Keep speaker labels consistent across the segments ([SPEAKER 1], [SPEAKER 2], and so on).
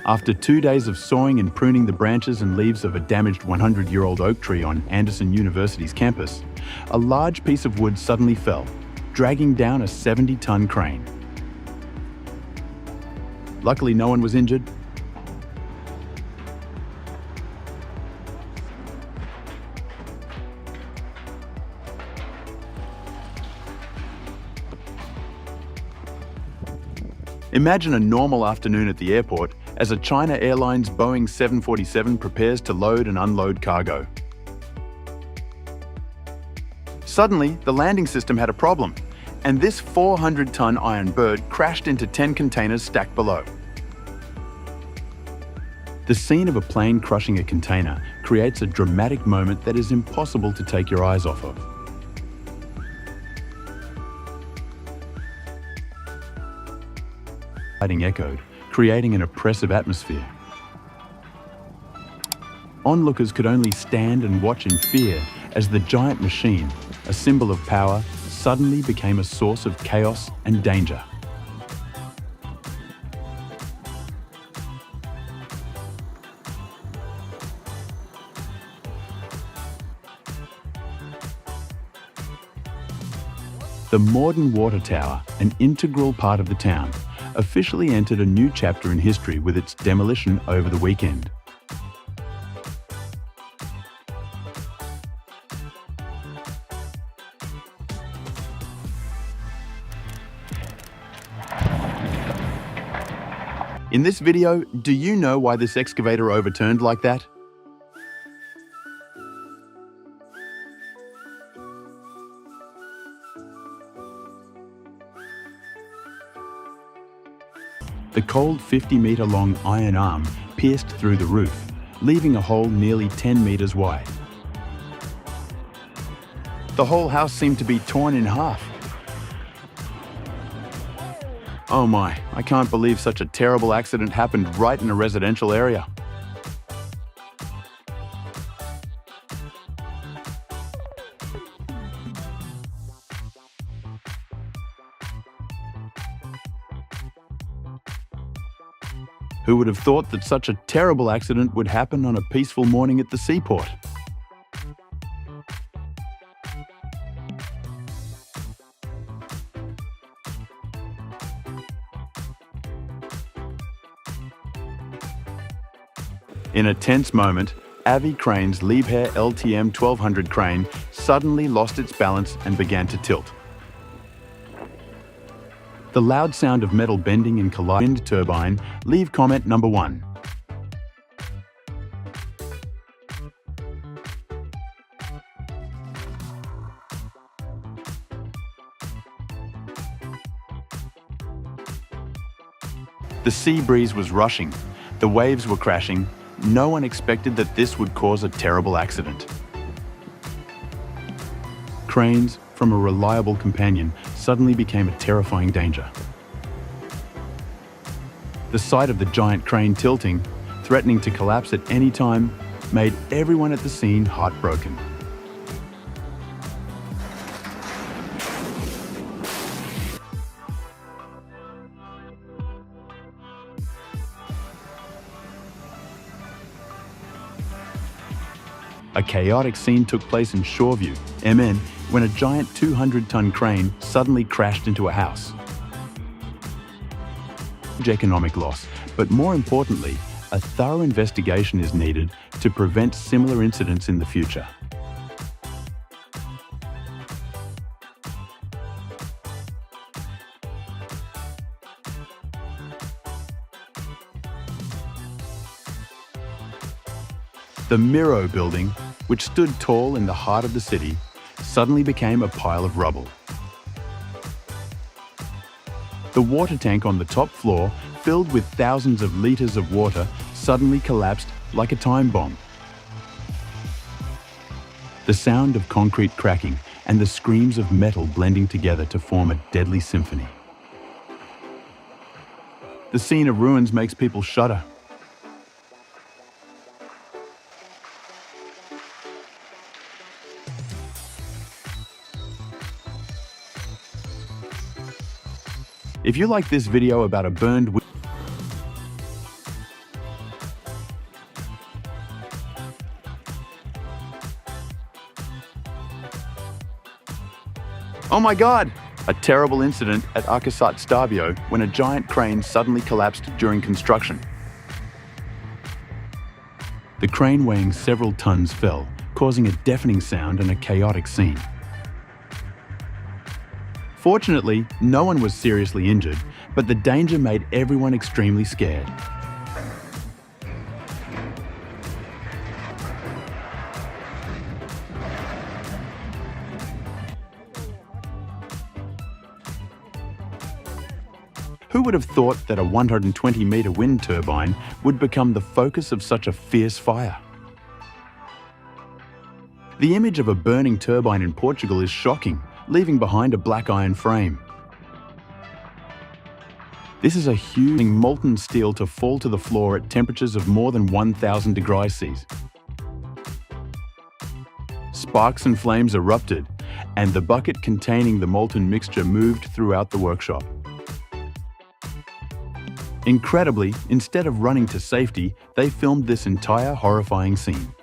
[SPEAKER 1] After 2 days of sawing and pruning the branches and leaves of a damaged 100-year-old oak tree on Anderson University's campus, a large piece of wood suddenly fell, dragging down a 70-ton crane. Luckily, no one was injured. Imagine a normal afternoon at the airport as a China Airlines Boeing 747 prepares to load and unload cargo. Suddenly, the landing system had a problem, and this 400-ton iron bird crashed into 10 containers stacked below. The scene of a plane crushing a container creates a dramatic moment that is impossible to take your eyes off of. Echoed, creating an oppressive atmosphere. Onlookers could only stand and watch in fear as the giant machine, a symbol of power, suddenly became a source of chaos and danger. The modern water tower, an integral part of the town, officially entered a new chapter in history with its demolition over the weekend. In this video, do you know why this excavator overturned like that? The cold 50-meter-long iron arm pierced through the roof, leaving a hole nearly 10 meters wide. The whole house seemed to be torn in half. Oh my, I can't believe such a terrible accident happened right in a residential area. Who would have thought that such a terrible accident would happen on a peaceful morning at the seaport? In a tense moment, Avi Crane's Liebherr LTM 1200 crane suddenly lost its balance and began to tilt. The loud sound of metal bending and colliding wind turbine. Leave comment number 1. The sea breeze was rushing, the waves were crashing. No one expected that this would cause a terrible accident. Cranes, from a reliable companion, suddenly became a terrifying danger. The sight of the giant crane tilting, threatening to collapse at any time, made everyone at the scene heartbroken. A chaotic scene took place in Shoreview, MN, when a giant 200-ton crane suddenly crashed into a house. Huge economic loss, but more importantly, a thorough investigation is needed to prevent similar incidents in the future. The Miro building, which stood tall in the heart of the city, suddenly became a pile of rubble. The water tank on the top floor, filled with thousands of liters of water, suddenly collapsed like a time bomb. The sound of concrete cracking and the screams of metal blending together to form a deadly symphony. The scene of ruins makes people shudder. If you like this video about a burned Oh my God! A terrible incident at Arcasat Stabio when a giant crane suddenly collapsed during construction. The crane weighing several tons fell, causing a deafening sound and a chaotic scene. Fortunately, no one was seriously injured, but the danger made everyone extremely scared. Who would have thought that a 120-metre wind turbine would become the focus of such a fierce fire? The image of a burning turbine in Portugal is shocking, leaving behind a black iron frame. This is a huge molten steel to fall to the floor at temperatures of more than 1,000 degrees Celsius. Sparks and flames erupted, and the bucket containing the molten mixture moved throughout the workshop. Incredibly, instead of running to safety, they filmed this entire horrifying scene.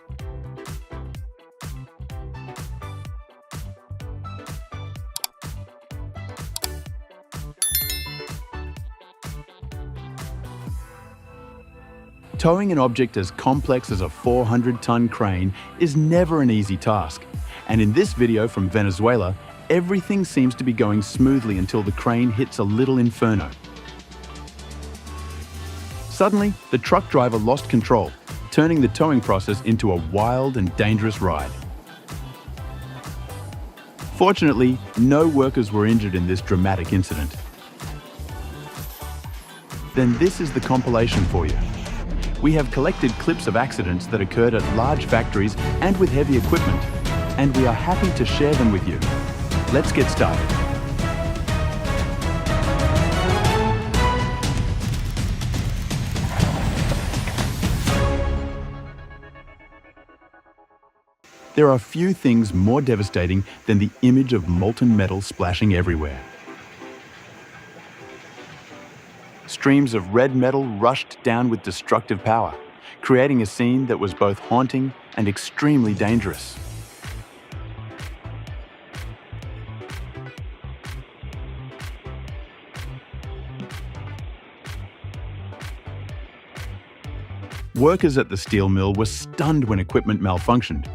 [SPEAKER 1] Towing an object as complex as a 400-ton crane is never an easy task, and in this video from Venezuela, everything seems to be going smoothly until the crane hits a little inferno. Suddenly, the truck driver lost control, turning the towing process into a wild and dangerous ride. Fortunately, no workers were injured in this dramatic incident. Then this is the compilation for you. We have collected clips of accidents that occurred at large factories and with heavy equipment, and we are happy to share them with you. Let's get started. There are few things more devastating than the image of molten metal splashing everywhere. Streams of red metal rushed down with destructive power, creating a scene that was both haunting and extremely dangerous. Workers at the steel mill were stunned when equipment malfunctioned,